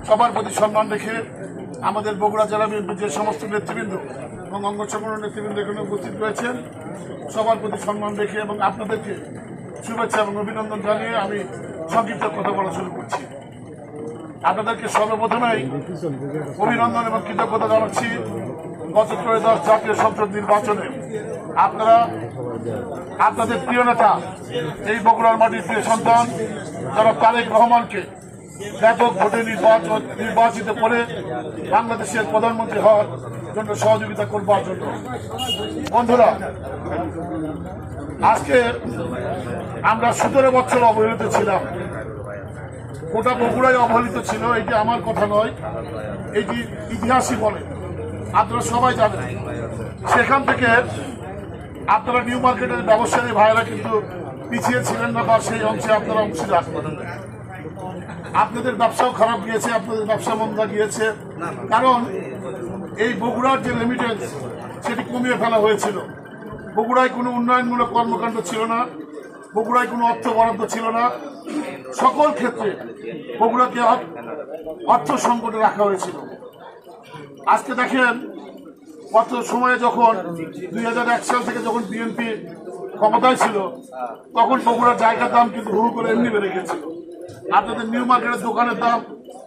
সবার প্রতি সম্মান রেখে আমাদের বগুড়া জেলা বিএনপির যে সমস্ত নেতৃবৃন্দ এবং অঙ্গ সংগঠনের নেতৃবৃন্দ এখানে উপস্থিত রয়েছেন, সবার প্রতি সম্মান রেখে এবং আপনাদেরকে শুভেচ্ছা এবং অভিনন্দন জানিয়ে আমি সংক্ষিপ্ত কথা বলা শুরু করছি। আপনাদেরকে সর্বপ্রথমেই অভিনন্দন এবং কৃতজ্ঞতা জানাচ্ছি। গত ত্রয়োদশ জাতীয় সংসদ নির্বাচনে আপনারা আপনাদের প্রিয় নেতা, এই বগুড়ার মাটির প্রিয় সন্তান যারা তারেক রহমানকে ব্যাপক ভোটে নির্বাচিত করে বাংলাদেশের প্রধানমন্ত্রী হওয়ার জন্য সহযোগিতা করবার জন্য। বন্ধুরা, আজকে আমরা 17 বছর অবহেলিত ছিলাম। গোটা বগুড়ায় অবহেলিত ছিল, এটি আমার কথা নয়, এটি ইতিহাসই বলে, আপনারা সবাই জানেন। সেখান থেকে আপনারা নিউ মার্কেটের ব্যবসায়ী ভাইয়েরা কিন্তু পিছিয়ে ছিলেন না, বা সেই অংশে আপনারা অংশীদার। আপনাদের ব্যবসাও খারাপ গিয়েছে, আপনাদের ব্যবসা মন্দা গিয়েছে, কারণ এই বগুড়ার যে রেমিটেন্স সেটি কমিয়ে ফেলা হয়েছিল। বগুড়ায় কোনো উন্নয়নমূলক কর্মকাণ্ড ছিল না, বগুড়ায় কোনো অর্থ বরাদ্দ ছিল না। সকল ক্ষেত্রে বগুড়াকে অর্থ সংকটে রাখা হয়েছিল। আজকে দেখেন, গত সময়ে যখন 2001 সাল থেকে যখন বিএনপি ক্ষমতায় ছিল, তখন বগুড়ার জায়গার দাম কিন্তু হু করে এমনি বেড়ে গিয়েছিল। আপনাদের নিউ মার্কেটের দোকানের দাম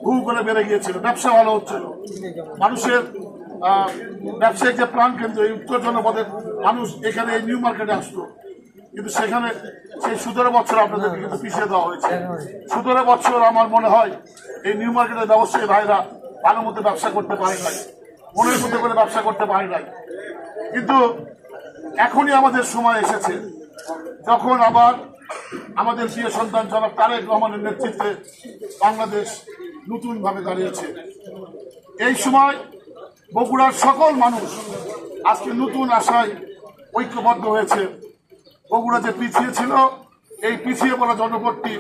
হু করে বেড়ে গিয়েছিল, ব্যবসা ভালো হচ্ছিল। মানুষের ব্যবসায়িক যে প্রাণ কেন্দ্র, এই উত্তর জনপদের মানুষ এখানে এই নিউ মার্কেটে আসতো, কিন্তু সেখানে সেই 17 বছর আপনাদেরকে কিন্তু পিছিয়ে দেওয়া হয়েছে। 17 বছর আমার মনে হয় এই নিউ মার্কেটের ব্যবসায়ী ভাইরা ভালো মতো ব্যবসা করতে পারে নাই, মনের মধ্যে করে ব্যবসা করতে পারে নাই। কিন্তু এখনই আমাদের সময় এসেছে, যখন আবার আমাদের প্রিয় সন্তান জনাব তারেক রহমানের নেতৃত্বে বাংলাদেশ নতুনভাবে দাঁড়িয়েছে। এই সময় বগুড়ার সকল মানুষ আজকে নতুন আশায় ঐক্যবদ্ধ হয়েছে। বগুড়া যে পিছিয়ে ছিল, এই পিছিয়ে পড়া জনপদটি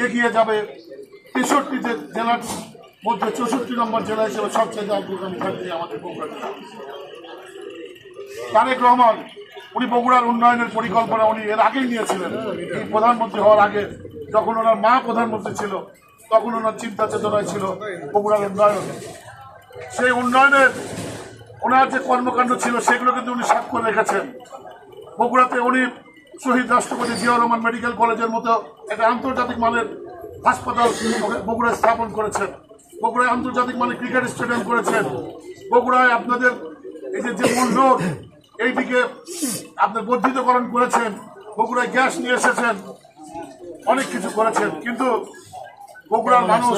এগিয়ে যাবে। 63 যে জেলার মধ্যে 64 নম্বর জেলা হিসেবে সবচেয়ে অগ্রগামী থাকবে আমাদের বগুড়া জেলা। তারেক রহমান উনি বগুড়ার উন্নয়নের পরিকল্পনা উনি এর আগেই নিয়েছিলেন। এই প্রধানমন্ত্রী হওয়ার আগে, যখন ওনার মা প্রধানমন্ত্রী ছিল, তখন ওনার চিন্তা চেতনায় ছিল বগুড়ার উন্নয়ন। সেই উন্নয়নের ওনার যে কর্মকাণ্ড ছিল সেগুলো কিন্তু উনি স্বাক্ষর রেখেছেন। বগুড়াতে উনি শহীদ রাষ্ট্রপতি জিয়াউর রহমান মেডিকেল কলেজের মতো একটা আন্তর্জাতিক মানের হাসপাতাল বগুড়ায় স্থাপন করেছেন। বগুড়ায় আন্তর্জাতিক মানের ক্রিকেট স্টেডিয়াম করেছেন। বগুড়ায় আপনাদের এই যে মূল রোড, এইদিকে আপনার বর্ধিতকরণ করেছেন। বগুড়ায় গ্যাস নিয়ে এসেছেন, অনেক কিছু করেছেন। কিন্তু বগুড়ার মানুষ